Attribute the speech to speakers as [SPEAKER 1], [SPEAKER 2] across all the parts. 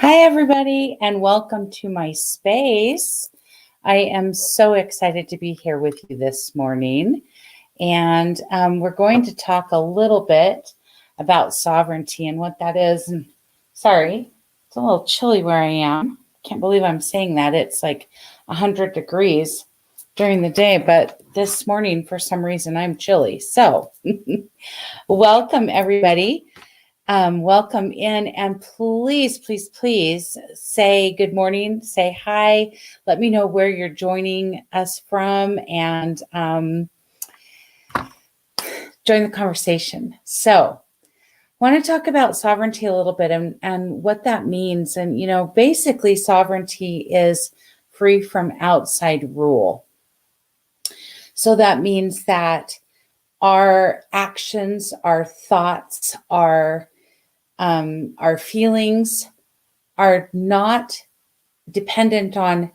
[SPEAKER 1] Hi, everybody, and welcome to my space. I am so excited to be here with you this morning. And we're going to talk a little bit about sovereignty and what that is. And sorry, it's a little chilly where I am. Can't believe I'm saying that. It's like 100 degrees during the day, but this morning, for some reason, I'm chilly. So welcome, everybody. Welcome in, and please say good morning, say hi, let me know where you're joining us from, and join the conversation. So I want to talk about sovereignty a little bit and what that means. And, basically sovereignty is free from outside rule. So that means that our actions, our thoughts, our feelings are not dependent on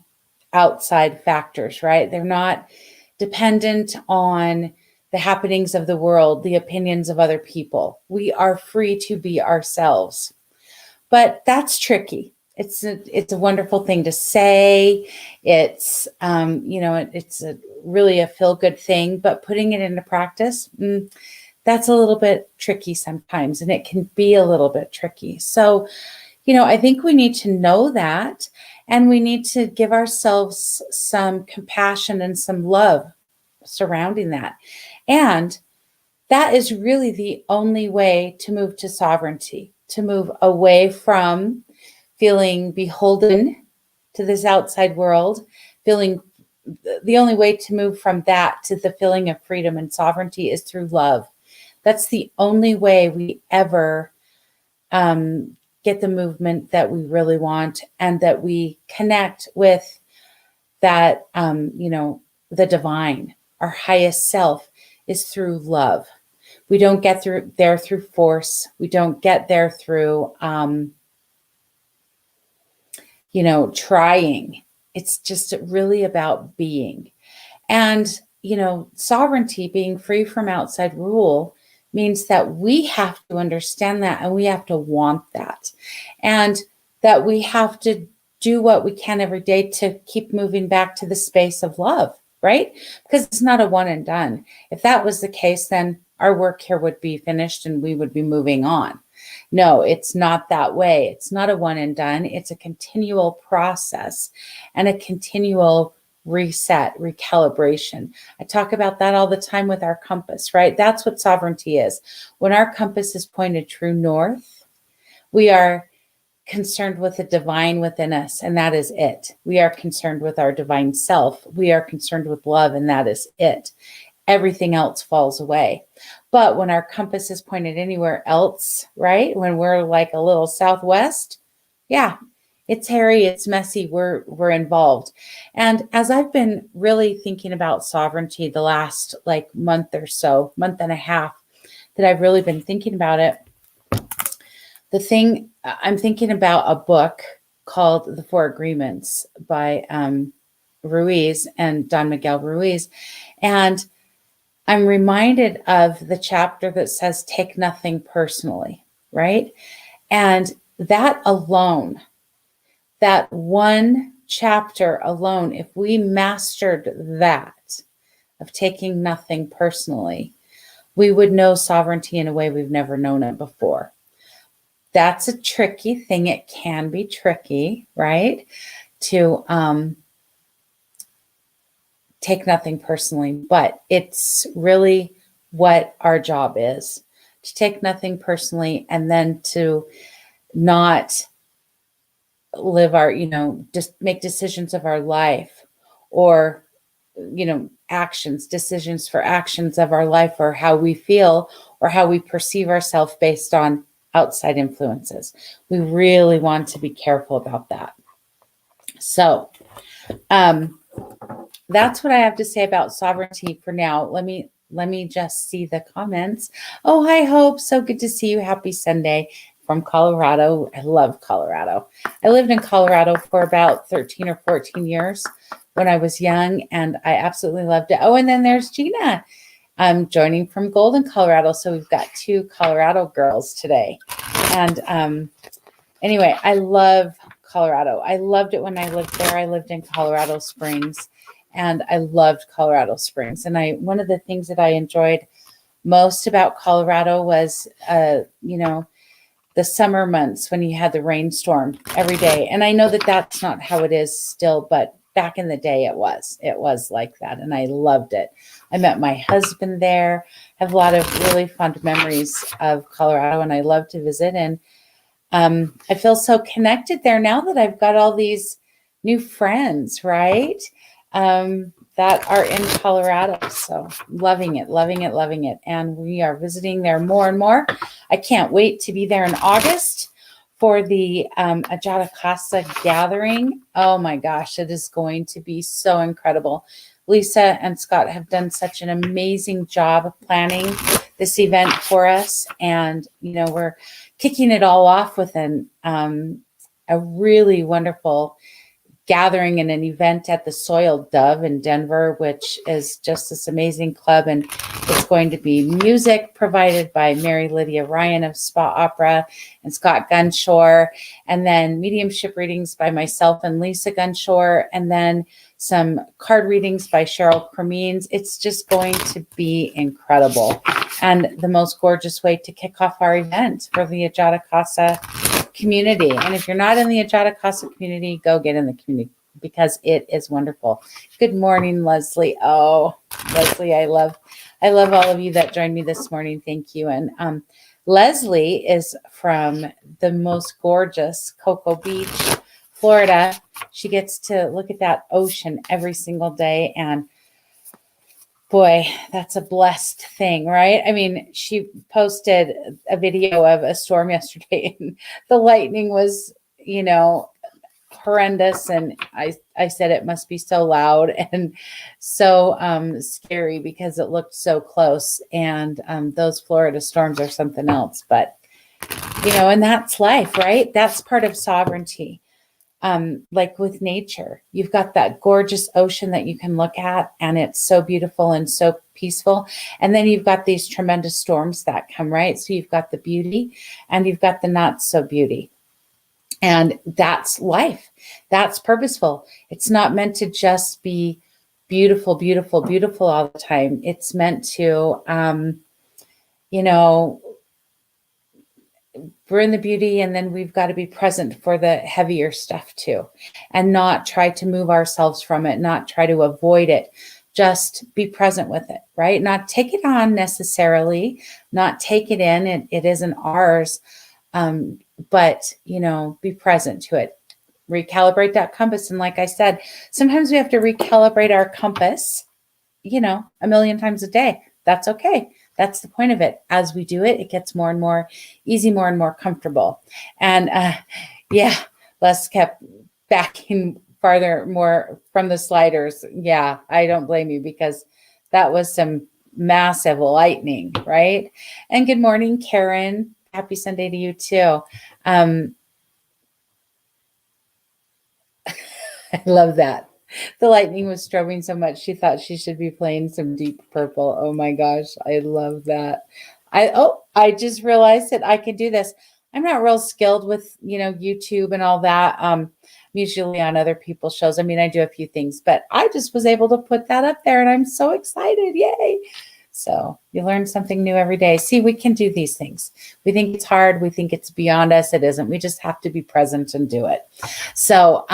[SPEAKER 1] outside factors, right? They're not dependent on the happenings of the world, the opinions of other people. We are free to be ourselves. But that's tricky. It's a wonderful thing to say. It's it's really a feel-good thing, but putting it into practice, that's a little bit tricky sometimes, and it can be a little bit tricky. So, I think we need to know that, and we need to give ourselves some compassion and some love surrounding that. And that is really the only way to move to sovereignty, to move away from feeling beholden to this outside world, the only way to move from that to the feeling of freedom and sovereignty is through love. That's the only way we ever get the movement that we really want, and that we connect with that, the divine, our highest self, is through love. We don't get there through force. We don't get there through, trying. It's just really about being. And, sovereignty, being free from outside rule, means that we have to understand that, and we have to want that, and that we have to do what we can every day to keep moving back to the space of love, right? Because it's not a one and done. If that was the case, then our work here would be finished and we would be moving on. No, it's not that way. It's not a one and done. It's a continual process and a continual reset, recalibration. I talk about that all the time with our compass, right? That's what sovereignty is. When our compass is pointed true north, we are concerned with the divine within us, and that is it. We are concerned with our divine self. We are concerned with love, and that is it. Everything else falls away. But when our compass is pointed anywhere else, right? When we're like a little southwest, yeah, it's hairy, it's messy, we're involved. And as I've been really thinking about sovereignty the last month or so, month and a half, that I've really been thinking about it, I'm thinking about a book called The Four Agreements by Ruiz and Don Miguel Ruiz. And I'm reminded of the chapter that says, take nothing personally, right? And that alone, that one chapter alone, if we mastered that, of taking nothing personally, we would know sovereignty in a way we've never known it before. That's a tricky thing. It can be tricky, right? To take nothing personally, but it's really what our job is, to take nothing personally, and then to not live our, just make decisions of our life, or, decisions for actions of our life, or how we feel or how we perceive ourselves based on outside influences. We really want to be careful about that. So, that's what I have to say about sovereignty for now. Let me just see the comments. Oh, hi, Hope. So good to see you. Happy Sunday from Colorado. I love Colorado. I lived in Colorado for about 13 or 14 years when I was young, and I absolutely loved it. Oh, and then there's Gina. I'm joining from Golden, Colorado. So we've got two Colorado girls today. And Anyway, I love Colorado. I loved it when I lived there. I lived in Colorado Springs, and I loved Colorado Springs. And one of the things that I enjoyed most about Colorado was, the summer months when you had the rainstorm every day. And I know that that's not how it is still, but back in the day it was like that. And I loved it. I met my husband there. I have a lot of really fond memories of Colorado, and I love to visit. And I feel so connected there now that I've got all these new friends, right? That are in Colorado. So loving it, loving it, loving it. And we are visiting there more and more. I can't wait to be there in August for the Ajata Casa gathering. Oh my gosh, it is going to be so incredible. Lisa and Scott have done such an amazing job of planning this event for us. And, we're kicking it all off with a really wonderful gathering and an event at the Soiled Dove in Denver, which is just this amazing club. And it's going to be music provided by Mary Lydia Ryan of Spa Opera and Scott Gunshore, and then mediumship readings by myself and Lisa Gunshore, and then some card readings by Cheryl Cremines. It's just going to be incredible, and the most gorgeous way to kick off our event for the Ajata Casa community. And if you're not in the Ajata Casa community, go get in the community because it is wonderful. Good morning, Leslie. Oh, Leslie, I love all of you that joined me this morning. Thank you. And Leslie is from the most gorgeous Cocoa Beach, Florida. She gets to look at that ocean every single day, and boy, that's a blessed thing, right? I mean, she posted a video of a storm yesterday, and the lightning was, horrendous. And I said it must be so loud and so scary because it looked so close. And those Florida storms are something else. But, and that's life, right? That's part of sovereignty. Like with nature, you've got that gorgeous ocean that you can look at, and it's so beautiful and so peaceful. And then you've got these tremendous storms that come, right? So you've got the beauty and you've got the not so beauty. And that's life. That's purposeful. It's not meant to just be beautiful, beautiful, beautiful all the time. It's meant to, we're in the beauty, and then we've got to be present for the heavier stuff too, and not try to move ourselves from it, not try to avoid it, just be present with it, right? Not take it on necessarily, not take it in. It isn't ours, but, be present to it. Recalibrate that compass. And like I said, sometimes we have to recalibrate our compass, a million times a day. That's okay. That's the point of it. As we do it, it gets more and more easy, more and more comfortable. And Les kept backing farther, more from the sliders. Yeah, I don't blame you because that was some massive lightning, right? And good morning, Karen. Happy Sunday to you too. I love that. The lightning was strobing so much, she thought she should be playing some Deep Purple. Oh my gosh, I love that. I just realized that I could do this. I'm not real skilled with, YouTube and all that. I'm usually on other people's shows. I mean, I do a few things, but I just was able to put that up there, and I'm so excited. Yay. So you learn something new every day. See, we can do these things. We think it's hard. We think it's beyond us. It isn't. We just have to be present and do it. So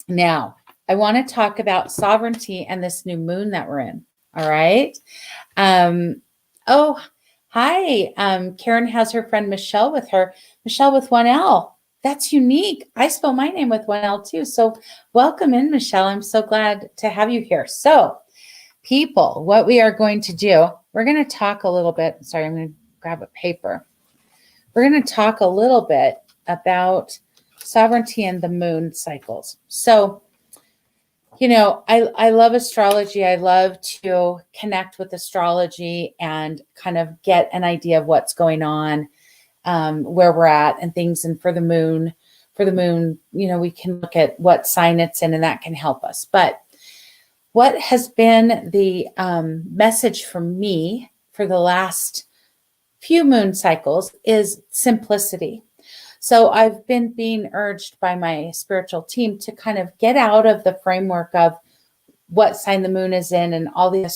[SPEAKER 1] now I want to talk about sovereignty and this new moon that we're in. All right. Oh, hi. Karen has her friend Michelle with her. Michelle with one L. That's unique. I spell my name with one L too. So welcome in, Michelle. I'm so glad to have you here. So people, what we are going to do, we're going to talk a little bit. Sorry, I'm going to grab a paper. We're going to talk a little bit about sovereignty and the moon cycles. So, I love astrology. I love to connect with astrology and kind of get an idea of what's going on, where we're at and things. And for the moon, we can look at what sign it's in, and that can help us. But what has been the message for me for the last few moon cycles is simplicity. So I've been being urged by my spiritual team to kind of get out of the framework of what sign the moon is in and all the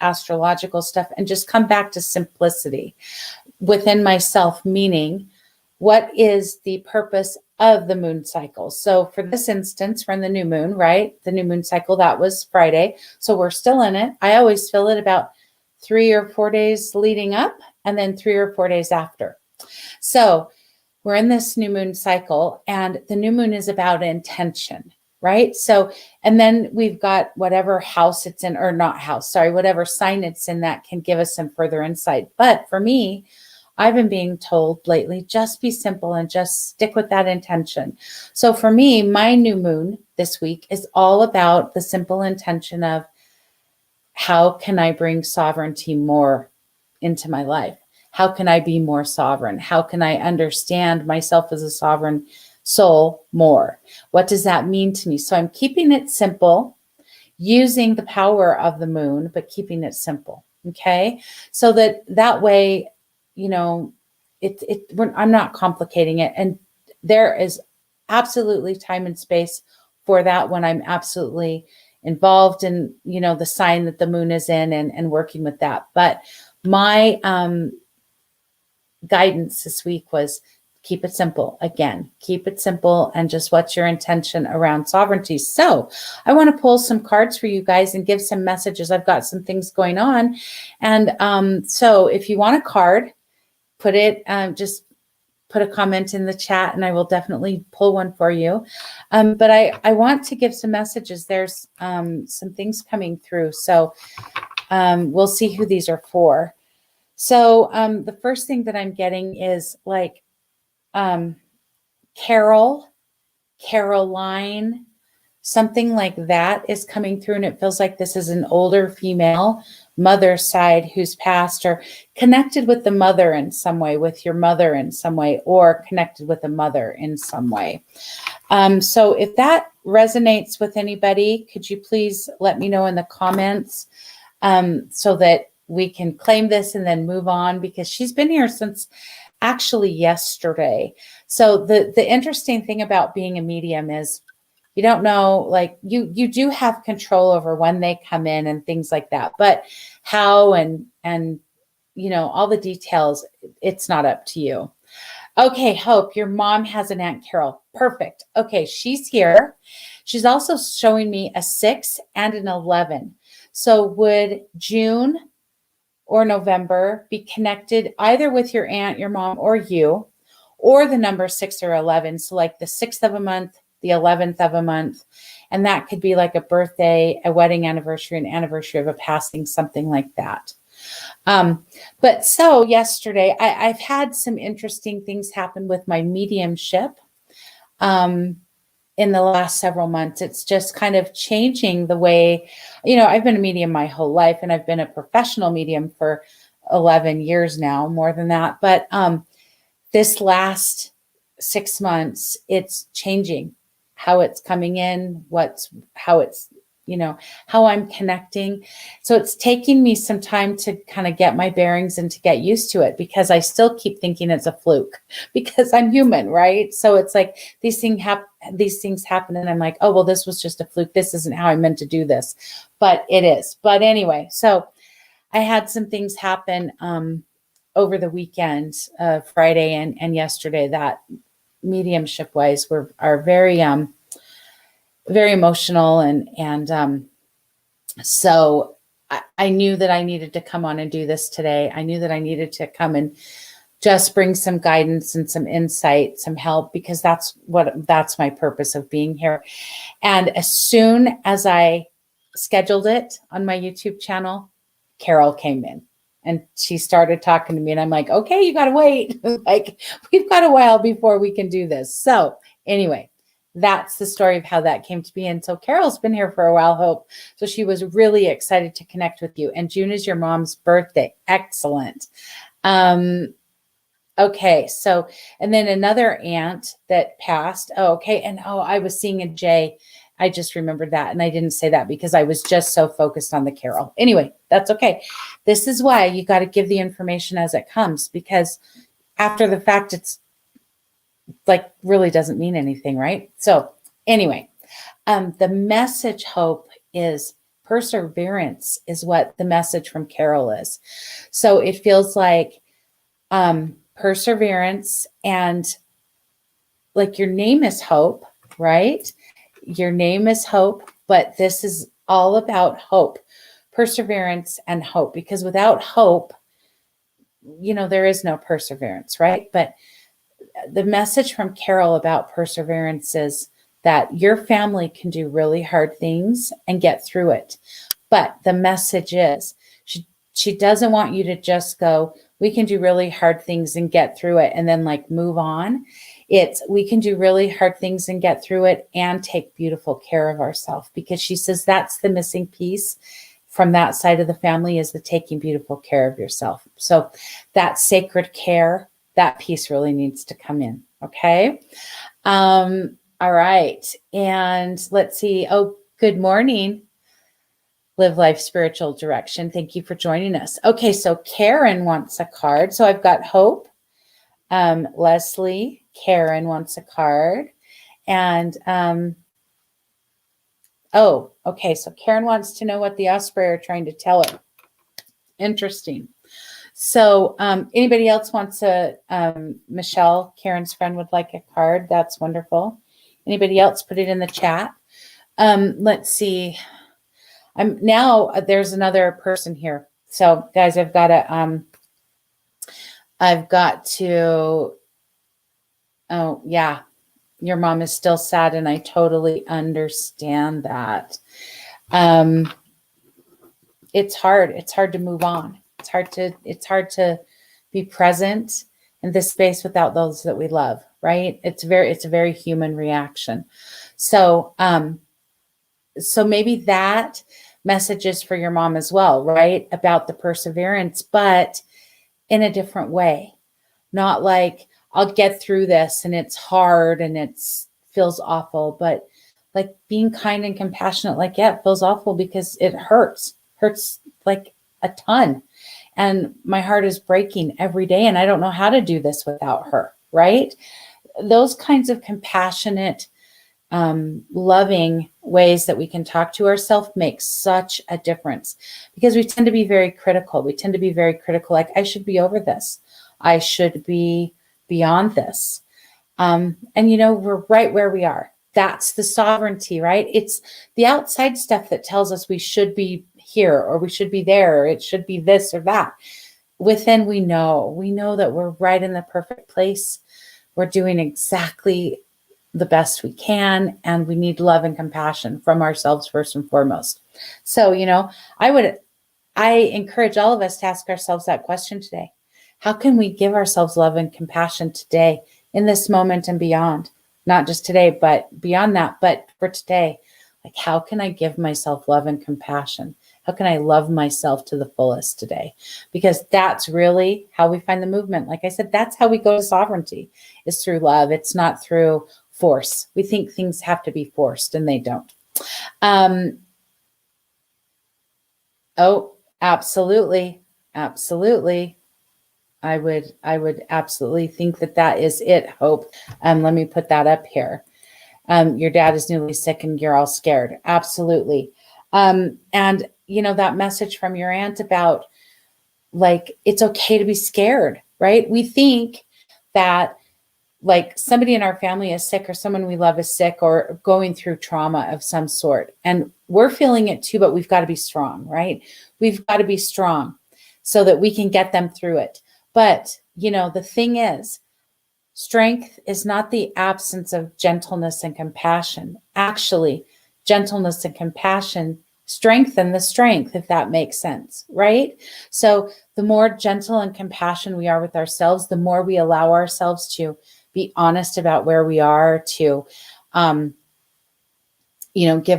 [SPEAKER 1] astrological stuff and just come back to simplicity within myself, meaning what is the purpose of the moon cycle? So for this instance, we're in the new moon, right? The new moon cycle, that was Friday. So we're still in it. I always feel it about 3 or 4 days leading up and then 3 or 4 days after. So we're in this new moon cycle, and the new moon is about intention, right? So, and then we've got whatever house it's in, or not house, sorry, whatever sign it's in that can give us some further insight. But for me, I've been being told lately, just be simple and just stick with that intention. So for me, my new moon this week is all about the simple intention of how can I bring sovereignty more into my life? How can I be more sovereign? How can I understand myself as a sovereign soul more? What does that mean to me? So I'm keeping it simple, using the power of the moon, but keeping it simple. Okay. So that way, you know, I'm not complicating it. And there is absolutely time and space for that when I'm absolutely involved in, you know, the sign that the moon is in and working with that. But my guidance this week was keep it simple. Again, keep it simple and just what's your intention around sovereignty. So I want to pull some cards for you guys and give some messages. I've got some things going on. And so if you want a card, put it, just put a comment in the chat and I will definitely pull one for you. But I want to give some messages. There's some things coming through. So we'll see who these are for. So the first thing that I'm getting is like Carol, Caroline, something like that is coming through. And it feels like this is an older female mother side who's passed or connected with the mother in some way, with your mother in some way, or connected with a mother in some way. So if that resonates with anybody, could you please let me know in the comments so that we can claim this and then move on, because she's been here since actually yesterday. So the interesting thing about being a medium is you don't know, like you do have control over when they come in and things like that, but how and you know, all the details, it's not up to you. Okay, Hope, your mom has an Aunt Carol. Perfect. Okay, she's here. She's also showing me a 6 and an 11. So would June or November be connected either with your aunt, your mom, or you, or the number 6 or 11? So like the 6th of a month, the 11th of a month, and that could be like a birthday, a wedding anniversary, an anniversary of a passing, something like that. But so yesterday, I've had some interesting things happen with my mediumship in the last several months. It's just kind of changing the way, you know, I've been a medium my whole life, and I've been a professional medium for 11 years now, more than that. But this last 6 months, it's changing how it's coming in, how it's, you know, how I'm connecting. So it's taking me some time to kind of get my bearings and to get used to it, because I still keep thinking it's a fluke because I'm human, right? So it's like these things happen and I'm like, oh, well, this was just a fluke. This isn't how I meant to do this, but it is. But anyway, so I had some things happen over the weekend, Friday and yesterday, that mediumship wise are very very emotional, and so I knew that I needed to come on and do this today. I knew that I needed to come and just bring some guidance and some insight, some help, because that's my purpose of being here. And as soon as I scheduled it on my YouTube channel, Carol came in. And she started talking to me, and I'm like, okay, you got to wait. Like, we've got a while before we can do this. So anyway, that's the story of how that came to be. And so Carol's been here for a while, Hope. So she was really excited to connect with you. And June is your mom's birthday. Excellent. Okay. So, and then another aunt that passed. Oh, okay. And I was seeing a J. I just remembered that. And I didn't say that because I was just so focused on the Carol. Anyway, that's okay. This is why you got to give the information as it comes, because after the fact, like really doesn't mean anything, right? So anyway, the message hope is perseverance is what the message from Carol is. So it feels like perseverance, and like your name is hope, right? Your name is hope, but this is all about hope, perseverance and hope, because without hope, there is no perseverance, right? But the message from Carol about perseverance is that your family can do really hard things and get through it. But the message is she doesn't want you to just go, we can do really hard things and get through it and then like move on. It's we can do really hard things and get through it and take beautiful care of ourselves, because she says that's the missing piece from that side of the family, is the taking beautiful care of yourself. So that sacred care, that piece really needs to come in. Okay. All right. And let's see. Oh, good morning. Live Life Spiritual Direction. Thank you for joining us. Okay. So Karen wants a card. So I've got Hope, Leslie, Karen wants a card. And, oh, okay. So Karen wants to know what the Osprey are trying to tell her. Interesting. So anybody else wants a, Michelle, Karen's friend, would like a card. That's wonderful. Anybody else, put it in the chat. Let's see. There's another person here. So guys, I've got to, oh yeah, your mom is still sad, and I totally understand that. It's hard. It's hard to move on. It's hard to be present in this space without those that we love, right? It's a very human reaction. So, so maybe that message is for your mom as well, right? About the perseverance, but in a different way. Not like, I'll get through this and it's hard and feels awful, but like being kind and compassionate, like, yeah, it feels awful because it hurts like a ton. And my heart is breaking every day, and I don't know how to do this without her, right? Those kinds of compassionate, loving ways that we can talk to ourselves make such a difference, because we tend to be very critical. Like, I should be over this. I should be beyond this. And we're right where we are. That's the sovereignty, right? It's the outside stuff that tells us we should be here, or we should be there, or it should be this or that. Within, we know that we're right in the perfect place. We're doing exactly the best we can, and we need love and compassion from ourselves first and foremost. So, I encourage all of us to ask ourselves that question today. How can we give ourselves love and compassion today, in this moment and beyond? Not just today, but beyond that, but for today. Like, how can I give myself love and compassion? How can I love myself to the fullest today? Because that's really how we find the movement. Like I said, that's how we go to sovereignty, is through love. It's not through force. We think things have to be forced, and they don't. Oh, absolutely. Absolutely. I would absolutely think that is it, Hope. Let me put that up here. Your dad is newly sick and you're all scared. Absolutely. And that message from your aunt about, like, it's okay to be scared, right? We think that, like, somebody in our family is sick, or someone we love is sick, or going through trauma of some sort. And we're feeling it too, but we've got to be strong, right? We've got to be strong so that we can get them through it. But, the thing is, strength is not the absence of gentleness and compassion. Actually, gentleness and compassion strengthen the strength, if that makes sense, right? So the more gentle and compassionate we are with ourselves, the more we allow ourselves to be honest about where we are, to, give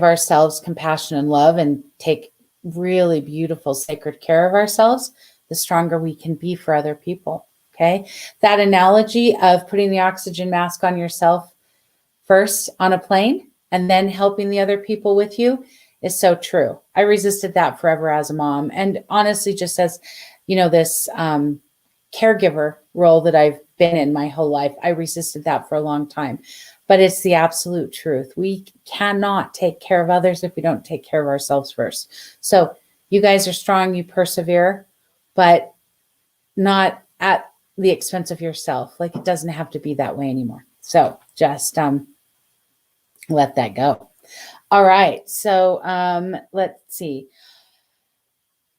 [SPEAKER 1] ourselves compassion and love, and take really beautiful, sacred care of ourselves, the stronger we can be for other people. Okay. That analogy of putting the oxygen mask on yourself first on a plane and then helping the other people with you is so true. I resisted that forever as a mom. And honestly, just as, this caregiver role that I've been in my whole life. I resisted that for a long time, but it's the absolute truth. We cannot take care of others if we don't take care of ourselves first. So you guys are strong, you persevere, but not at the expense of yourself. Like, it doesn't have to be that way anymore. So just let that go. All right. So let's see.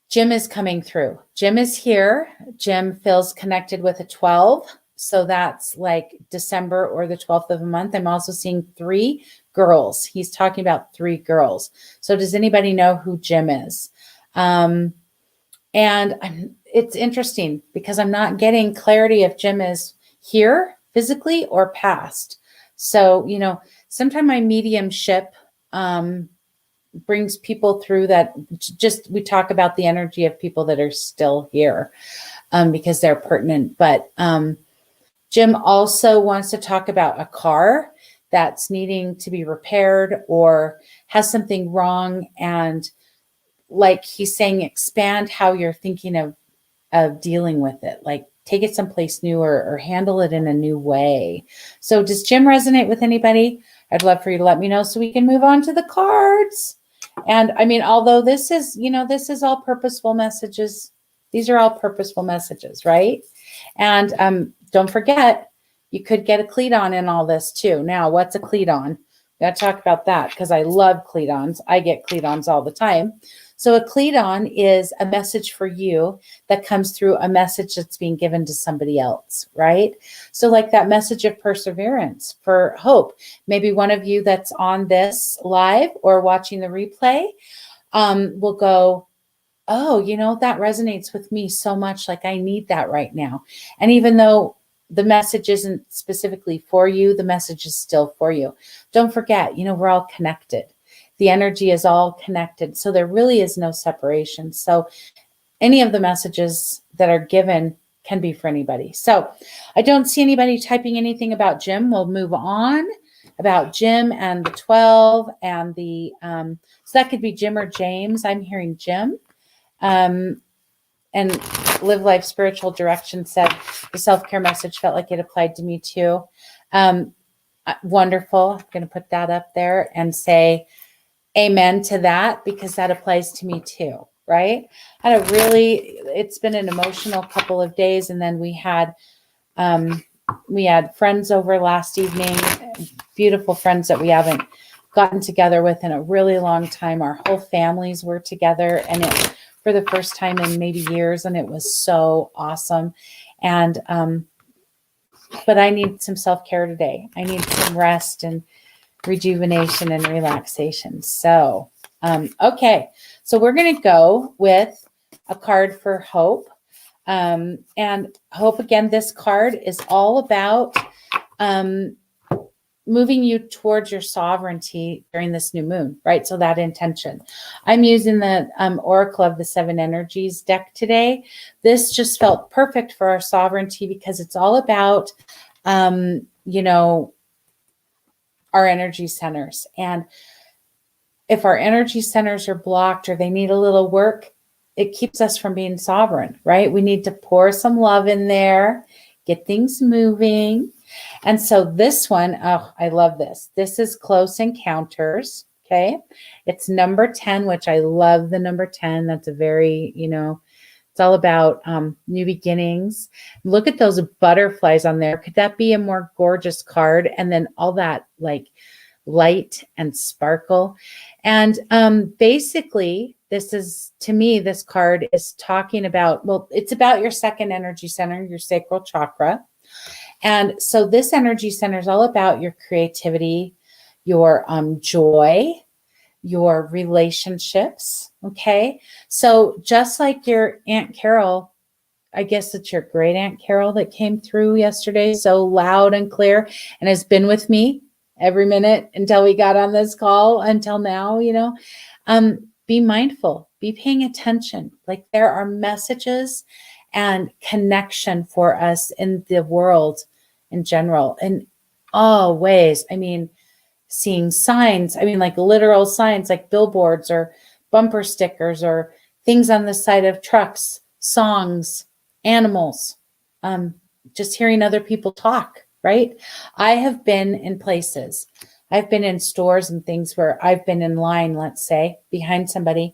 [SPEAKER 1] Jim is coming through. Jim is here. Jim feels connected with a 12. So that's like December or the 12th of the month. I'm also seeing 3 girls. He's talking about 3 girls. So does anybody know who Jim is? It's interesting because I'm not getting clarity if Jim is here physically or past. So, sometimes my mediumship brings people through that. Just, we talk about the energy of people that are still here because they're pertinent. But Jim also wants to talk about a car that's needing to be repaired or has something wrong. And like he's saying, expand how you're thinking of dealing with it. Like, take it someplace new or handle it in a new way. So does Jim resonate with anybody? I'd love for you to let me know so we can move on to the cards. And I mean, although this is all purposeful messages. These are all purposeful messages, right? And don't forget, you could get a cleton in all this too. Now, what's a cleton? Got to talk about that because I love cletons. I get cletons all the time. So a cleton is a message for you that comes through a message that's being given to somebody else, right? So like that message of perseverance, for hope. Maybe one of you that's on this live or watching the replay will go, oh, that resonates with me so much. Like, I need that right now. And even though the message isn't specifically for you, the message is still for you. Don't forget, we're all connected. The energy is all connected. So there really is no separation. So any of the messages that are given can be for anybody. So I don't see anybody typing anything about Jim. We'll move on about Jim and the 12 and the, so that could be Jim or James. I'm hearing Jim. And Live Life Spiritual Direction said the self-care message felt like it applied to me too. Wonderful. I'm going to put that up there and say amen to that because that applies to me too, right? It's been an emotional couple of days. And then we had friends over last evening, beautiful friends that we haven't gotten together with in a really long time. Our whole families were together and it for the first time in maybe years. And it was so awesome. And, but I need some self-care today. I need some rest and rejuvenation and relaxation. So, okay. So we're going to go with a card for hope. And hope, again, this card is all about, moving you towards your sovereignty during this new moon, right? So that intention. I'm using the Oracle of the 7 Energies deck today. This just felt perfect for our sovereignty because it's all about, our energy centers. And if our energy centers are blocked or they need a little work, it keeps us from being sovereign, right? We need to pour some love in there, get things moving. And so this one, oh, I love this. This is Close Encounters. Okay. It's number 10, which I love the number 10. That's a very, it's all about new beginnings. Look at those butterflies on there. Could that be a more gorgeous card? And then all that like light and sparkle. And basically, this is, to me, this card is talking about, well, it's about your second energy center, your sacral chakra. And so this energy center is all about your creativity, your joy, your relationships. Okay. So just like your Aunt Carol, I guess it's your great Aunt Carol that came through yesterday so loud and clear and has been with me every minute until we got on this call until now, be mindful, be paying attention. Like, there are messages and connection for us in the world in general, in all ways. I mean, seeing signs, like literal signs, like billboards or bumper stickers or things on the side of trucks, songs, animals, just hearing other people talk, right? I have been in places, I've been in stores and things where I've been in line, let's say, behind somebody,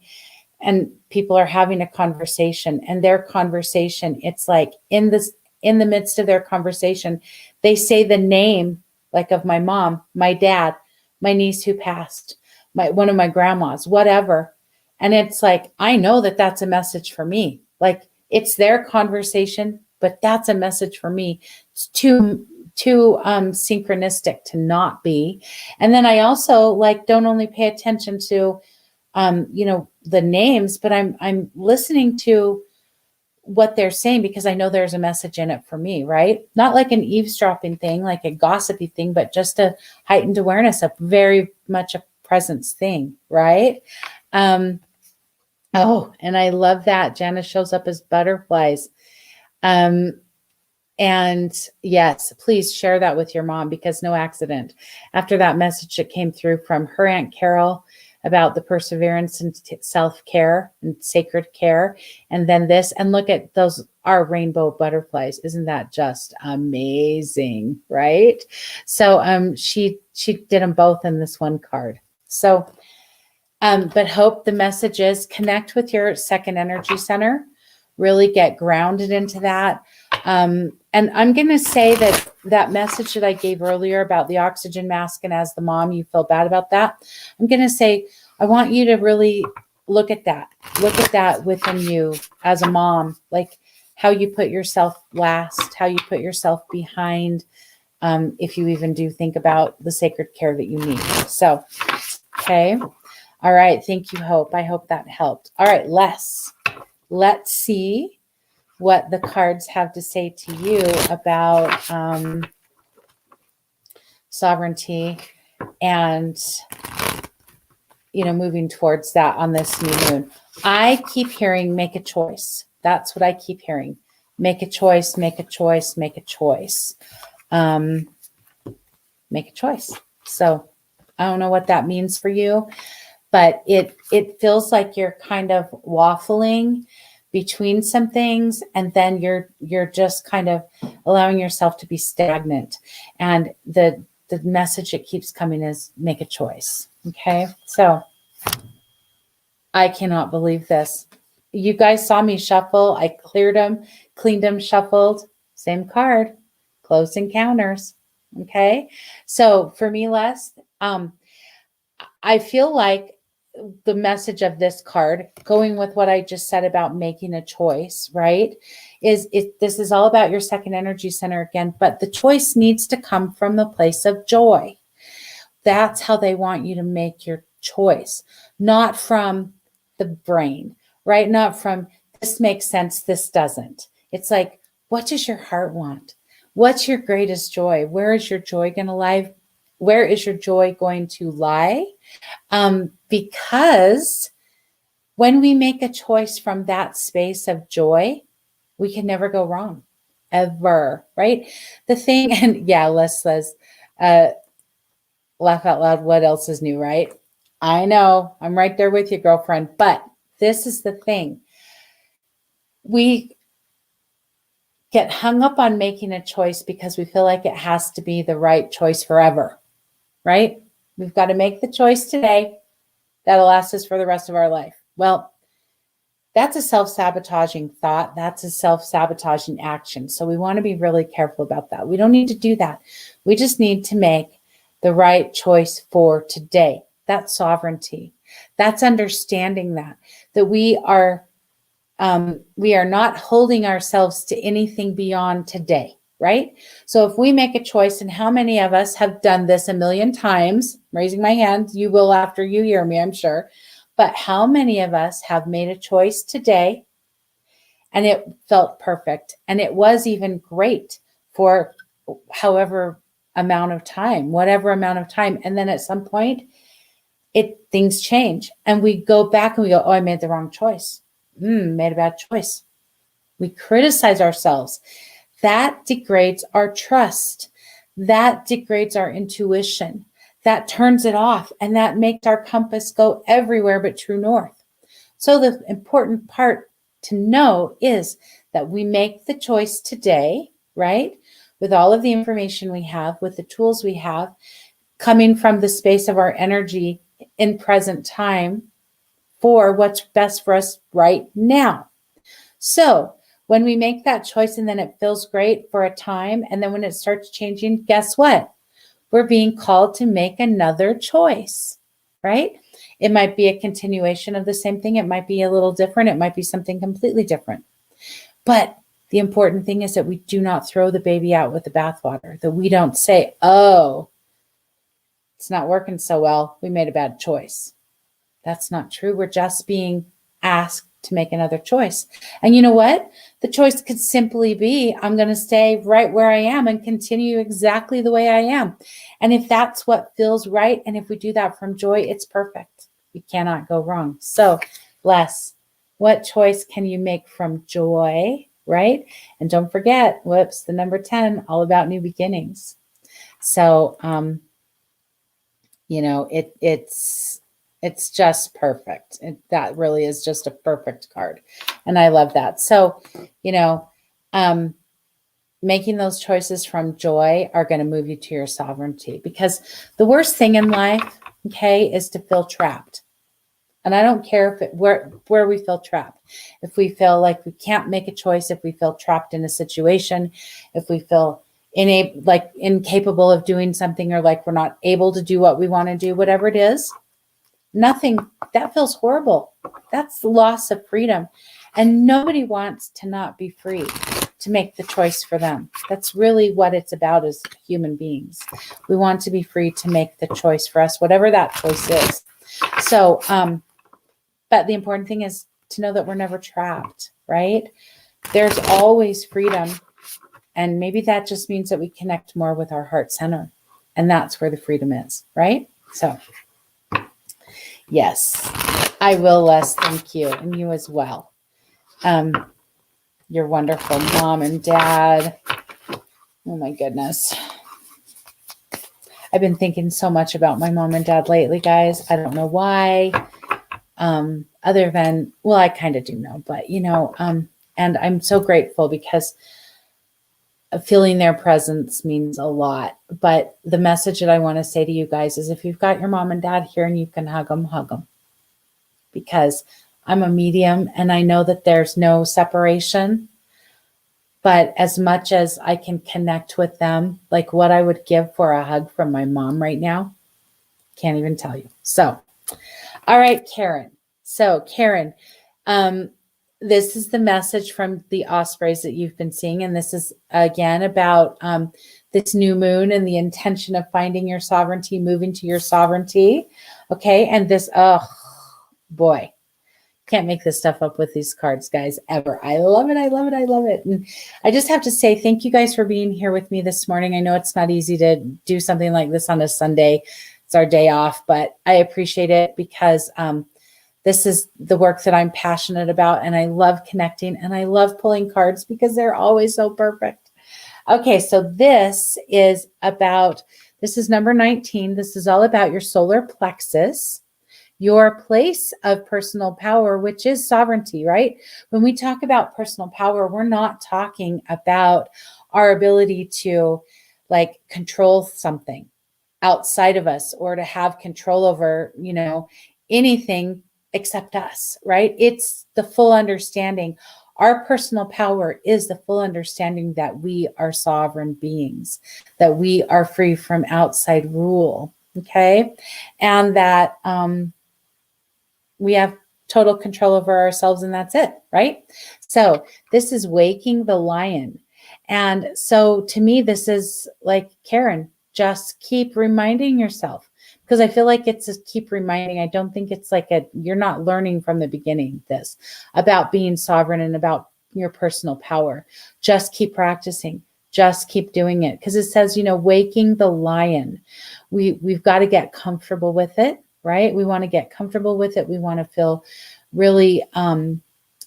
[SPEAKER 1] and people are having a conversation, and their conversation, it's like in the midst of their conversation, they say the name, like, of my mom, my dad, my niece who passed, one of my grandmas, whatever. And it's like, I know that that's a message for me. Like, it's their conversation, but that's a message for me. It's too synchronistic to not be. And then I also, like, don't only pay attention to the names, but I'm listening to what they're saying, because I know there's a message in it for me, right? Not like an eavesdropping thing, like a gossipy thing, but just a heightened awareness, a very much a presence thing, right? Oh, and I love that Janice shows up as butterflies. And yes, please share that with your mom, because no accident. After that message that came through from her Aunt Carol about the perseverance and self-care and sacred care, and then this, and look at those, our rainbow butterflies. Isn't that just amazing, right? So she did them both in this one card. So but hope the message is connect with your second energy center, really get grounded into that. And I'm going to say that message that I gave earlier about the oxygen mask, and as the mom, you feel bad about that. I'm going to say, I want you to really look at that within you as a mom, like how you put yourself last, how you put yourself behind, if you even do think about the sacred care that you need. So, okay. All right. Thank you, Hope. I hope that helped. All right, let's see what the cards have to say to you about sovereignty and, moving towards that on this new moon. I keep hearing make a choice. That's what I keep hearing. Make a choice, make a choice, make a choice. Make a choice. So I don't know what that means for you, but it feels like you're kind of waffling between some things, and then you're just kind of allowing yourself to be stagnant. And the message that keeps coming is make a choice. Okay. So I cannot believe this. You guys saw me shuffle. I cleared them, cleaned them, shuffled. Same card. Close encounters. Okay. So for me, Les, I feel like the message of this card, going with what I just said about making a choice, right? This is all about your second energy center again, but the choice needs to come from the place of joy. That's how they want you to make your choice, not from the brain, right? Not from this makes sense, this doesn't. It's like, what does your heart want? What's your greatest joy? Where is your joy going to lie? Where is your joy going to lie? Because when we make a choice from that space of joy, we can never go wrong, ever, right? The thing, and yeah, Les says, laugh out loud, what else is new, right? I know, I'm right there with you, girlfriend, but this is the thing. We get hung up on making a choice because we feel like it has to be the right choice forever, right? We've got to make the choice today that'll last us for the rest of our life. Well, that's a self-sabotaging thought. That's a self-sabotaging action. So we want to be really careful about that. We don't need to do that. We just need to make the right choice for today. That's sovereignty. That's understanding that we are not holding ourselves to anything beyond today, right? So if we make a choice, and how many of us have done this a million times, raising my hand, you will after you hear me, I'm sure, but how many of us have made a choice today and it felt perfect, and it was even great for whatever amount of time, and then at some point things change, and we go back and we go, oh, I made the wrong choice. Made a bad choice. We criticize ourselves. That degrades our trust. That degrades our intuition. That turns it off, and that makes our compass go everywhere but true north. So the important part to know is that we make the choice today, right? With all of the information we have, with the tools we have, coming from the space of our energy in present time for what's best for us right now. So when we make that choice and then it feels great for a time, and then when it starts changing, guess what? We're being called to make another choice, right? It might be a continuation of the same thing. It might be a little different. It might be something completely different. But the important thing is that we do not throw the baby out with the bathwater, that we don't say, oh, it's not working so well. We made a bad choice. That's not true. We're just being asked to make another choice. And you know what? The choice could simply be, I'm going to stay right where I am and continue exactly the way I am. And if that's what feels right, and if we do that from joy, it's perfect. We cannot go wrong. So, bless. What choice can you make from joy, right? And don't forget, the number 10, all about new beginnings. So, it's just perfect. That really is just a perfect card. And I love that. So, making those choices from joy are going to move you to your sovereignty, because the worst thing in life, okay, is to feel trapped. And I don't care if where we feel trapped. If we feel like we can't make a choice, if we feel trapped in a situation, if we feel incapable of doing something, or like we're not able to do what we want to do, whatever it is, nothing, that feels horrible. That's the loss of freedom. And nobody wants to not be free to make the choice for them. That's really what it's about as human beings. We want to be free to make the choice for us, whatever that choice is. So, but the important thing is to know that we're never trapped, right? There's always freedom. And maybe that just means that we connect more with our heart center. And that's where the freedom is, right? So, yes, I will, Les. Thank you. And you as well. You're wonderful, Mom and Dad. Oh my goodness. I've been thinking so much about my mom and dad lately, guys. I don't know why. Other than, well, I kind of do know, but and I'm so grateful because feeling their presence means a lot. But the message that I want to say to you guys is, if you've got your mom and dad here and you can hug them, hug them. Because I'm a medium and I know that there's no separation. But as much as I can connect with them, like what I would give for a hug from my mom right now, can't even tell you. So, all right, Karen. So, Karen, this is the message from the ospreys that you've been seeing. And this is, again, about this new moon and the intention of finding your sovereignty, moving to your sovereignty. Okay. And this, oh, boy. Can't make this stuff up with these cards, guys, ever. I love it. I love it. I love it. And I just have to say thank you guys for being here with me this morning. I know it's not easy to do something like this on a Sunday. It's our day off, but I appreciate it because this is the work that I'm passionate about, and I love connecting, and I love pulling cards because they're always so perfect. Okay, so this is number 19. This is all about your solar plexus, your place of personal power, which is sovereignty, right? When we talk about personal power, we're not talking about our ability to control something outside of us or to have control over, anything except us, right? It's the full understanding. Our personal power is the full understanding that we are sovereign beings, that we are free from outside rule, okay? And that, we have total control over ourselves, and that's it, right? So this is waking the lion. And so to me, this is like, Karen, just keep reminding yourself, because I feel like it's a keep reminding. I don't think it's you're not learning from the beginning this about being sovereign and about your personal power. Just keep practicing. Just keep doing it. Because it says, waking the lion. We've got to get comfortable with it. Right? We want to get comfortable with it. We want to feel really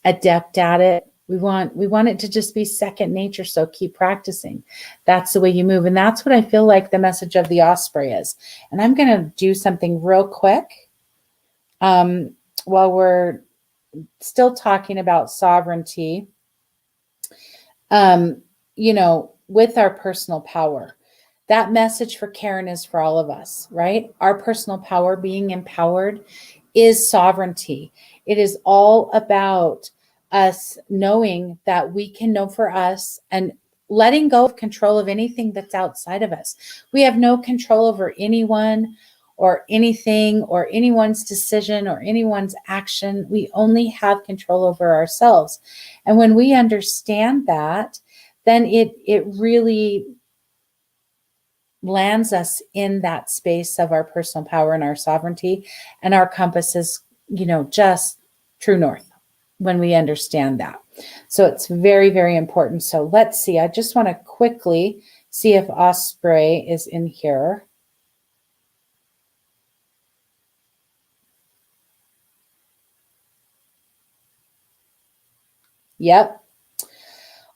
[SPEAKER 1] adept at it. We want it to just be second nature. So keep practicing. That's the way you move. And that's what I feel like the message of the osprey is. And I'm going to do something real quick while we're still talking about sovereignty. with our personal power. That message for Karen is for all of us, right? Our personal power, being empowered, is sovereignty. It is all about us knowing that we can know for us and letting go of control of anything that's outside of us. We have no control over anyone or anything or anyone's decision or anyone's action. We only have control over ourselves. And when we understand that, then it really lands us in that space of our personal power and our sovereignty, and our compass is, just true north when we understand that. So it's very, very important. So let's see. I just want to quickly see if Osprey is in here. Yep.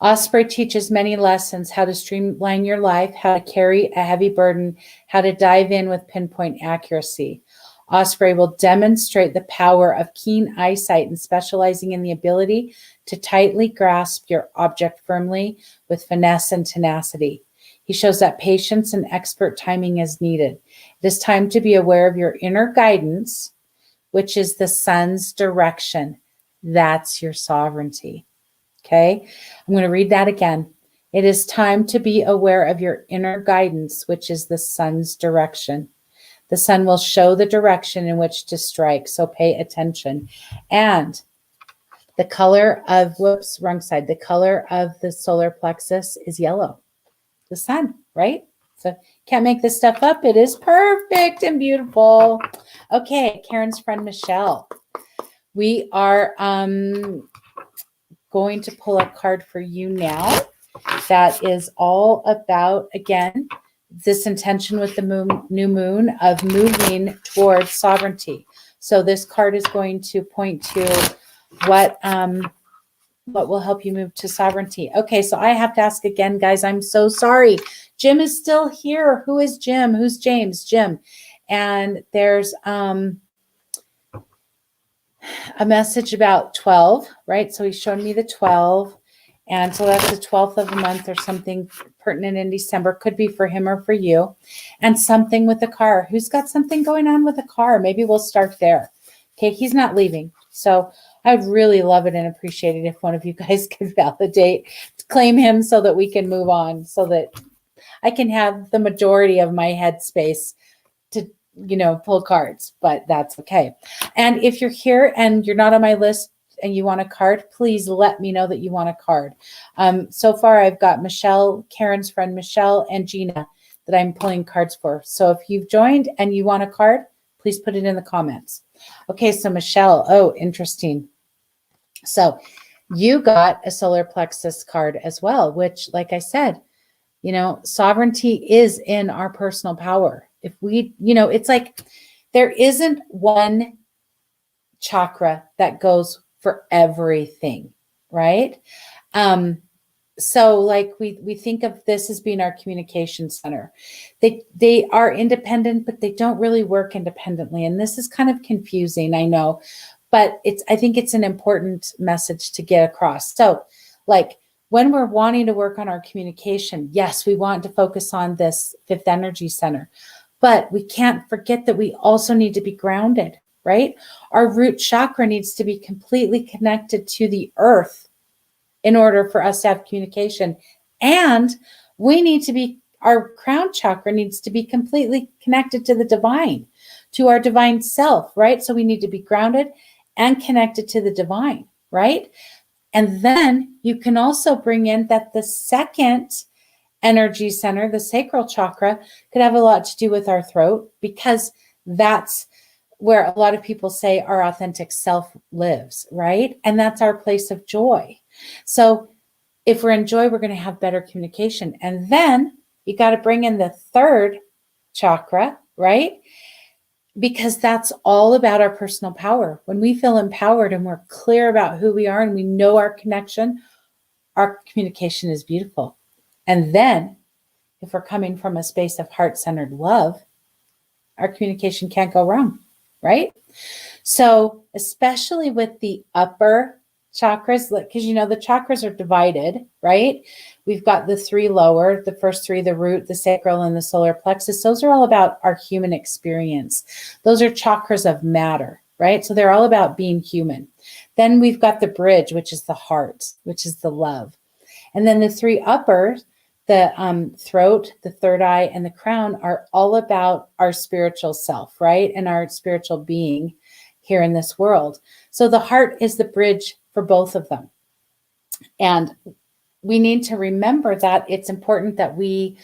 [SPEAKER 1] Osprey teaches many lessons: how to streamline your life, how to carry a heavy burden, how to dive in with pinpoint accuracy. Osprey will demonstrate the power of keen eyesight and specializing in the ability to tightly grasp your object firmly with finesse and tenacity. He shows that patience and expert timing is needed. It is time to be aware of your inner guidance, which is the sun's direction. That's your sovereignty. Okay, I'm going to read that again. It is time to be aware of your inner guidance, which is the sun's direction. The sun will show the direction in which to strike, so pay attention. And the color of, wrong side, the color of the solar plexus is yellow. The sun, right? So can't make this stuff up. It is perfect and beautiful. Okay, Karen's friend Michelle. We are going to pull a card for you now that is all about, again, this intention with the new moon of moving towards sovereignty. So this card is going to point to what will help you move to sovereignty. Okay, so I have to ask again, guys, I'm so sorry. Jim is still here. Who is Jim? Who's James? Jim. And there's a message about 12, right? So he's showing me the 12. And so that's the 12th of the month or something pertinent in December. Could be for him or for you. And something with the car. Who's got something going on with the car? Maybe we'll start there. Okay, he's not leaving. So I'd really love it and appreciate it if one of you guys could validate, claim him so that we can move on, so that I can have the majority of my headspace to pull cards, but that's okay. And if you're here and you're not on my list and you want a card, please let me know that you want a card. So far, I've got Michelle, Karen's friend Michelle, and Gina that I'm pulling cards for. So if you've joined and you want a card, please put it in the comments. Okay, so Michelle, oh, interesting. So you got a solar plexus card as well, which, like I said, sovereignty is in our personal power. If we, it's like there isn't one chakra that goes for everything, right? So like we think of this as being our communication center. They are independent, but they don't really work independently. And this is kind of confusing, I know, but I think it's an important message to get across. So like when we're wanting to work on our communication, yes, we want to focus on this fifth energy center, but we can't forget that we also need to be grounded, right? Our root chakra needs to be completely connected to the earth in order for us to have communication. And our crown chakra needs to be completely connected to the divine, to our divine self, right? So we need to be grounded and connected to the divine, right? And then you can also bring in that the second energy center, the sacral chakra, could have a lot to do with our throat, because that's where a lot of people say our authentic self lives, right? And that's our place of joy. So if we're in joy, we're going to have better communication. And then you got to bring in the third chakra, right? Because that's all about our personal power. When we feel empowered and we're clear about who we are and we know our connection, our communication is beautiful. And then if we're coming from a space of heart-centered love, our communication can't go wrong, right? So especially with the upper chakras, because the chakras are divided, right? We've got the 3 lower, the first 3, the root, the sacral, and the solar plexus. Those are all about our human experience. Those are chakras of matter, right? So they're all about being human. Then we've got the bridge, which is the heart, which is the love. And then the 3 upper, the throat, the third eye, and the crown are all about our spiritual self, right? And our spiritual being here in this world. So the heart is the bridge for both of them. And we need to remember that it's important that we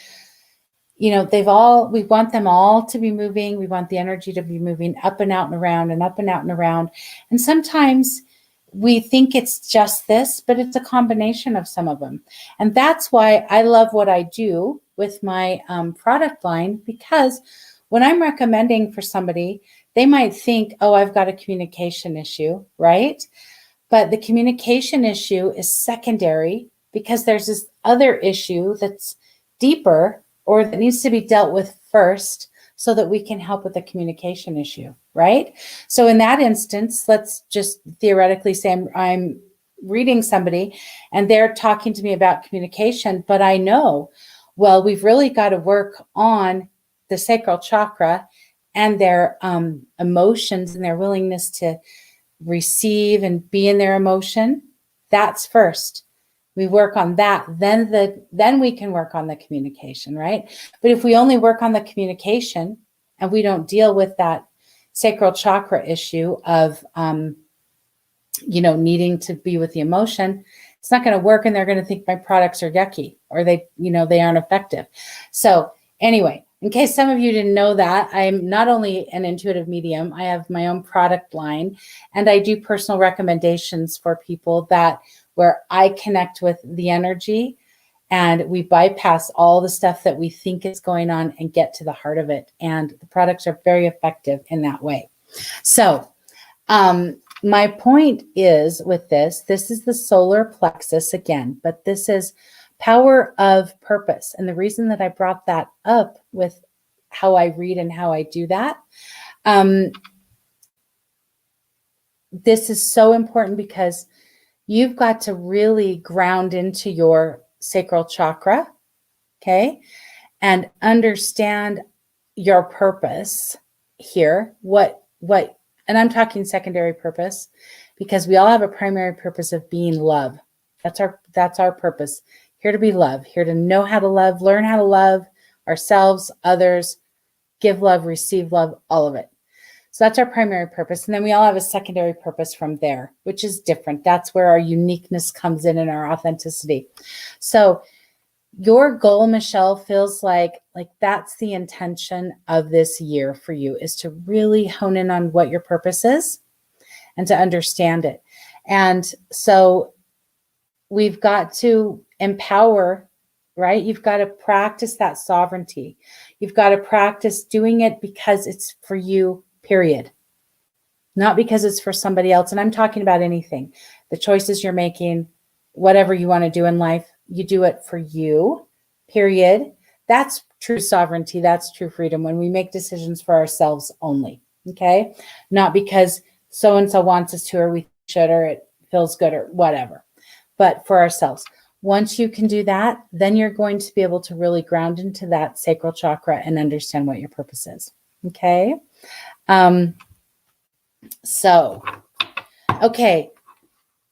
[SPEAKER 1] want them all to be moving. We want the energy to be moving up and out and around and up and out and around. And sometimes we think it's just this, but it's a combination of some of them. And that's why I love what I do with my product line, because when I'm recommending for somebody, they might think, oh, I've got a communication issue, right? But the communication issue is secondary because there's this other issue that's deeper or that needs to be dealt with first so that we can help with the communication issue, right? So in that instance, let's just theoretically say I'm reading somebody and they're talking to me about communication, but I know, well, we've really got to work on the sacral chakra and their emotions and their willingness to receive and be in their emotion. That's first. We work on that, then we can work on the communication, right? But if we only work on the communication and we don't deal with that sacral chakra issue of, needing to be with the emotion, it's not going to work, and they're going to think my products are yucky or they aren't effective. So anyway, in case some of you didn't know that, I'm not only an intuitive medium, I have my own product line, and I do personal recommendations for people where I connect with the energy and we bypass all the stuff that we think is going on and get to the heart of it. And the products are very effective in that way. So my point is with this is the solar plexus again, but this is power of purpose. And the reason that I brought that up with how I read and how I do that, this is so important because you've got to really ground into your sacral chakra, okay? And understand your purpose here. And I'm talking secondary purpose because we all have a primary purpose of being love. That's our purpose. Here to be love, here to know how to love, learn how to love ourselves, others, give love, receive love, all of it. So that's our primary purpose. And then we all have a secondary purpose from there, which is different. That's where our uniqueness comes in and our authenticity. So your goal, Michelle, feels like that's the intention of this year for you, is to really hone in on what your purpose is and to understand it. And so we've got to empower, right? You've got to practice that sovereignty. You've got to practice doing it because it's for you, period. Not because it's for somebody else. And I'm talking about anything. The choices you're making, whatever you want to do in life, you do it for you, period. That's true sovereignty. That's true freedom when we make decisions for ourselves only, okay? Not because so-and-so wants us to, or we should, or it feels good, or whatever, but for ourselves. Once you can do that, then you're going to be able to really ground into that sacral chakra and understand what your purpose is, okay? Okay.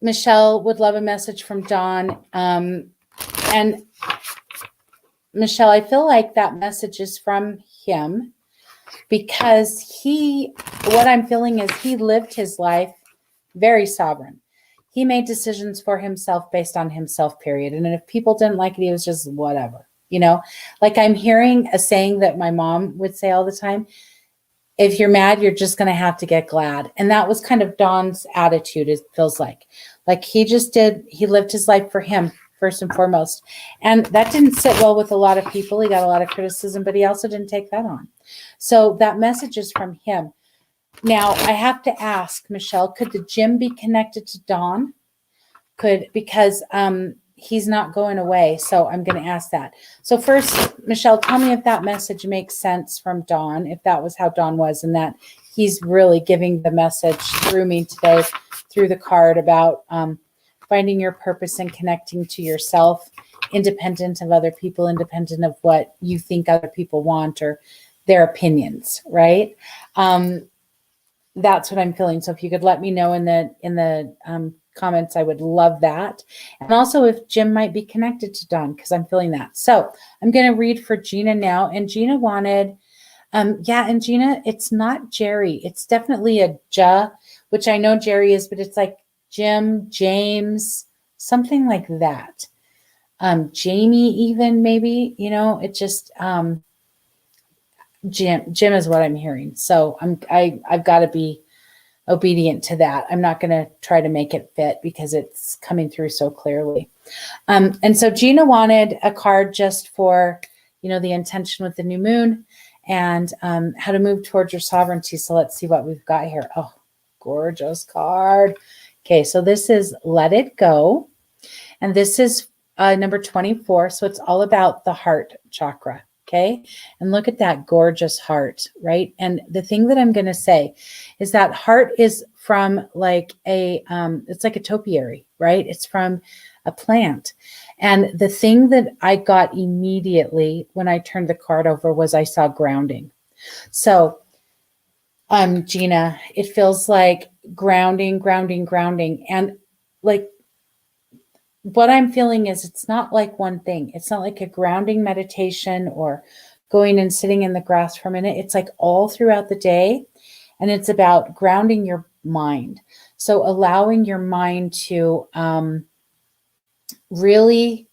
[SPEAKER 1] Michelle would love a message from Dawn. And Michelle, I feel like that message is from him because what I'm feeling is he lived his life very sovereign. He made decisions for himself based on himself, period. And if people didn't like it, he was just whatever, like I'm hearing a saying that my mom would say all the time. If you're mad, you're just going to have to get glad. And that was kind of Dawn's attitude, it feels like. Like he lived his life for him, first and foremost. And that didn't sit well with a lot of people. He got a lot of criticism, but he also didn't take that on. So that message is from him. Now, I have to ask, Michelle, could the gym be connected to Dawn? Because he's not going away. So I'm going to ask that. So first, Michelle, tell me if that message makes sense from Dawn, if that was how Dawn was, and that he's really giving the message through me today, through the card about finding your purpose and connecting to yourself, independent of other people, independent of what you think other people want or their opinions, right? That's what I'm feeling. So if you could let me know in the comments, I would love that. And also if Jim might be connected to Dawn, because I'm feeling that. So I'm going to read for Gina now. And Gina wanted, and Gina, it's not Jerry. It's definitely a J, which I know Jerry is, but it's like Jim, James, something like that. Jamie even maybe, it just, Jim is what I'm hearing. So I've got to be obedient to that. I'm not going to try to make it fit because it's coming through so clearly. And so Gina wanted a card just for, the intention with the new moon and how to move towards your sovereignty. So let's see what we've got here. Oh, gorgeous card. Okay, so this is Let It Go. And this is number 24. So it's all about the heart chakra. Okay. And look at that gorgeous heart, right? And the thing that I'm going to say is that heart is from like it's like a topiary, right? It's from a plant. And the thing that I got immediately when I turned the card over was I saw grounding. So, Gina, it feels like grounding. And like, what I'm feeling is it's not like one thing. It's not like a grounding meditation or going and sitting in the grass for a minute. It's like all throughout the day. And it's about grounding your mind. So allowing your mind to really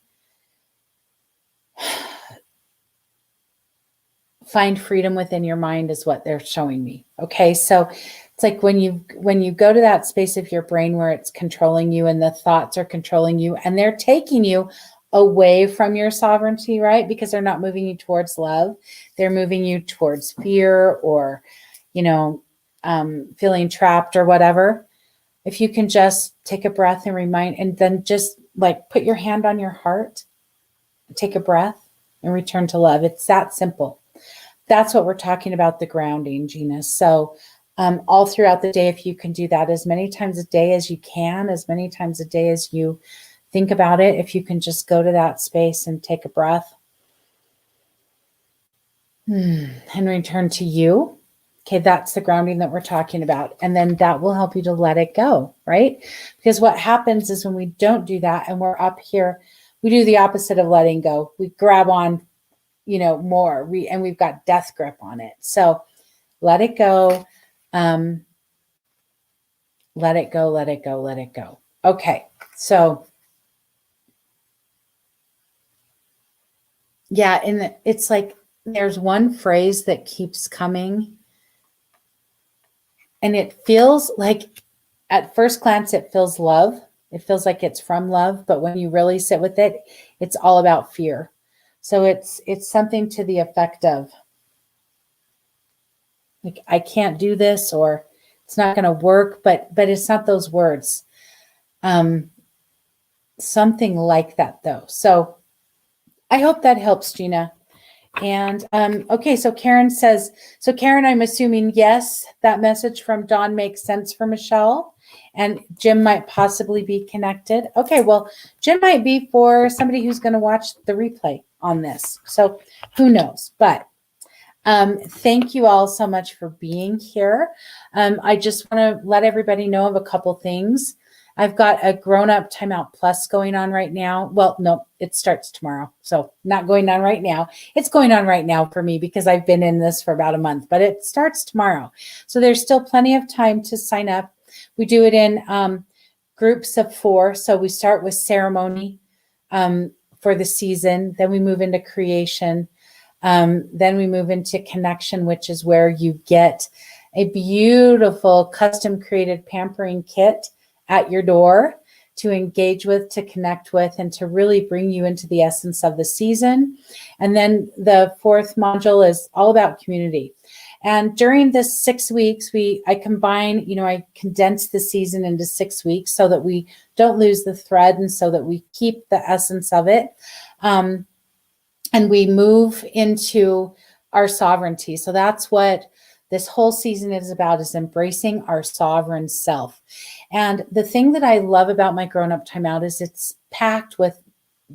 [SPEAKER 1] find freedom within your mind is what they're showing me. Okay. So it's like when you go to that space of your brain where it's controlling you and the thoughts are controlling you and they're taking you away from your sovereignty, right? Because they're not moving you towards love. They're moving you towards fear or, feeling trapped or whatever. If you can just take a breath and and then just like put your hand on your heart, take a breath and return to love. It's that simple. That's what we're talking about, the grounding, Gina. So all throughout the day, if you can do that as many times a day as you can, as many times a day as you think about it, if you can just go to that space and take a breath and return to you. Okay, that's the grounding that we're talking about. And then that will help you to let it go, right? Because what happens is when we don't do that and we're up here, we do the opposite of letting go. We grab on, more, and we've got death grip on it. So let it go. Let it go, let it go, let it go. Okay, so yeah, and it's like there's one phrase that keeps coming, and it feels like at first glance it feels love. It feels like it's from love, but when you really sit with it, it's all about fear. So it's something to the effect of like I can't do this or it's not going to work, but it's not those words. Something like that though. So I hope that helps, Gina. And okay, so Karen says, Karen, I'm assuming yes, that message from Dawn makes sense for Michelle, and Jim might possibly be connected. Okay, well, Jim might be for somebody who's going to watch the replay on this. So who knows? But thank you all so much for being here. I just want to let everybody know of a couple things. I've got a grown-up timeout plus going on right now. Well, no, it starts tomorrow. So not going on right now. It's going on right now for me because I've been in this for about a month, but it starts tomorrow. So there's still plenty of time to sign up. We do it in groups of 4. So we start with ceremony for the season. Then we move into creation. Then we move into connection, which is where you get a beautiful custom created pampering kit at your door to engage with, to connect with, and to really bring you into the essence of the season. And then the 4th module is all about community. And during this 6 weeks, I combine, I condense the season into 6 weeks so that we don't lose the thread and so that we keep the essence of it. And we move into our sovereignty. So that's what this whole season is about is embracing our sovereign self. And the thing that I love about my grown-up timeout is it's packed with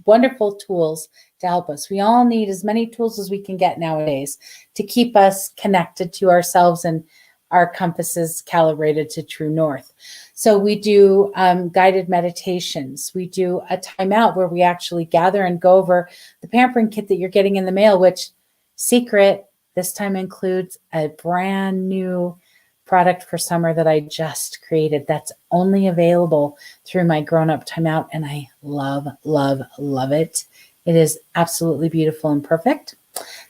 [SPEAKER 1] wonderful tools to help us. We all need as many tools as we can get nowadays to keep us connected to ourselves and our compasses calibrated to true north. So we do guided meditations. We do a timeout where we actually gather and go over the pampering kit that you're getting in the mail, which, secret, this time includes a brand new product for summer that I just created that's only available through my grown-up timeout, and I love, love, love it. It is absolutely beautiful and perfect.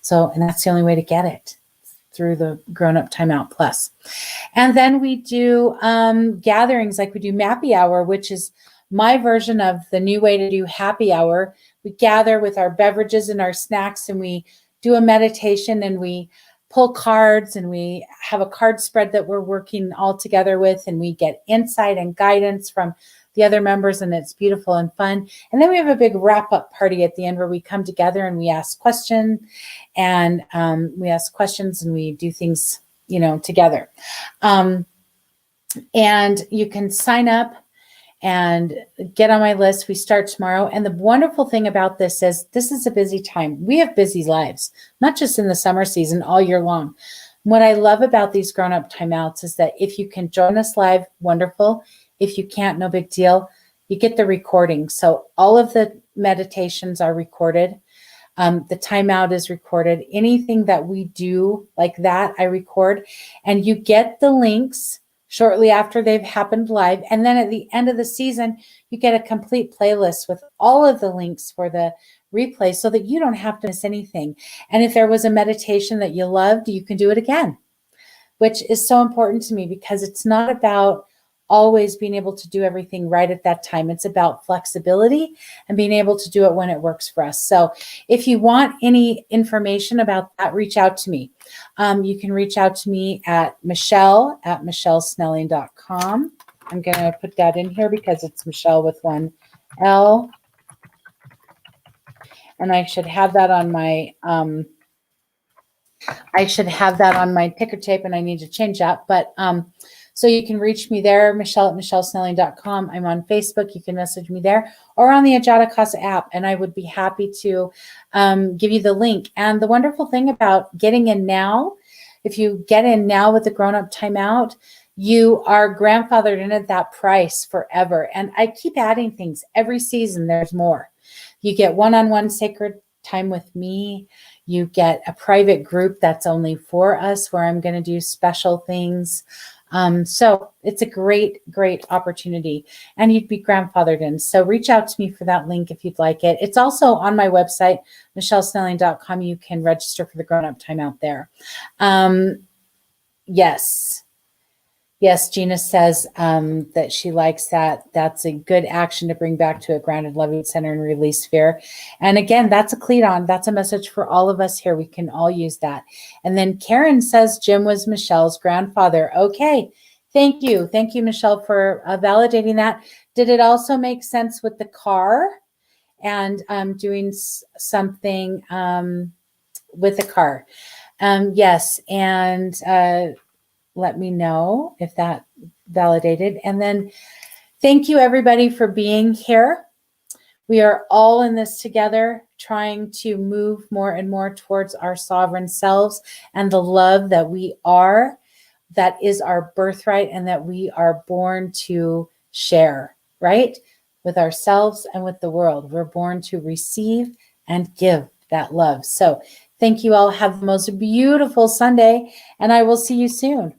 [SPEAKER 1] So, and that's the only way to get it, through the grown-up timeout plus. And then we do gatherings, like we do Mappy Hour, which is my version of the new way to do happy hour. We gather with our beverages and our snacks, and we do a meditation, and we pull cards, and we have a card spread that we're working all together with, and we get insight and guidance from the other members, and it's beautiful and fun. And then we have a big wrap-up party at the end where we come together and we ask questions, and we do things, together. And you can sign up and get on my list. We start tomorrow. And the wonderful thing about this is a busy time. We have busy lives, not just in the summer season, all year long. What I love about these grown-up timeouts is that if you can join us live, wonderful. If you can't, no big deal. You get the recording. So all of the meditations are recorded. The timeout is recorded. Anything that we do like that, I record. And you get the links shortly after they've happened live. And then at the end of the season, you get a complete playlist with all of the links for the replay so that you don't have to miss anything. And if there was a meditation that you loved, you can do it again, which is so important to me, because it's not about always being able to do everything right at that time. It's about flexibility and being able to do it when it works for us. So if you want any information about that, reach out to me. You can reach out to me at michelle@michellesnelling.com. I'm going to put that in here because it's Michelle with one L. And I should have that on my ticker tape, and I need to change that. But so you can reach me there, Michelle@michellesnelling.com. I'm on Facebook. You can message me there, or on the Ajata Casa app, and I would be happy to give you the link. And the wonderful thing about getting in now, if you get in now with the grown-up timeout, you are grandfathered in at that price forever. And I keep adding things. Every season, there's more. You get one-on-one sacred time with me. You get a private group that's only for us, where I'm going to do special things. So it's a great, great opportunity, and you'd be grandfathered in. So reach out to me for that link if you'd like it. It's also on my website, michellesnelling.com. You can register for the grown-up timeout there. Yes, Gina says that she likes that. That's a good action to bring back to a grounded, loving center and release fear. And again, that's a cleat on. That's a message for all of us here. We can all use that. And then Karen says Jim was Michelle's grandfather. Okay, thank you. Thank you, Michelle, for validating that. Did it also make sense with the car and doing something with the car? Yes, and let me know if that validated. And then thank you, everybody, for being here. We are all in this together, trying to move more and more towards our sovereign selves and the love that we are, that is our birthright, and that we are born to share, right? With ourselves and with the world. We're born to receive and give that love. So thank you all. Have the most beautiful Sunday, and I will see you soon.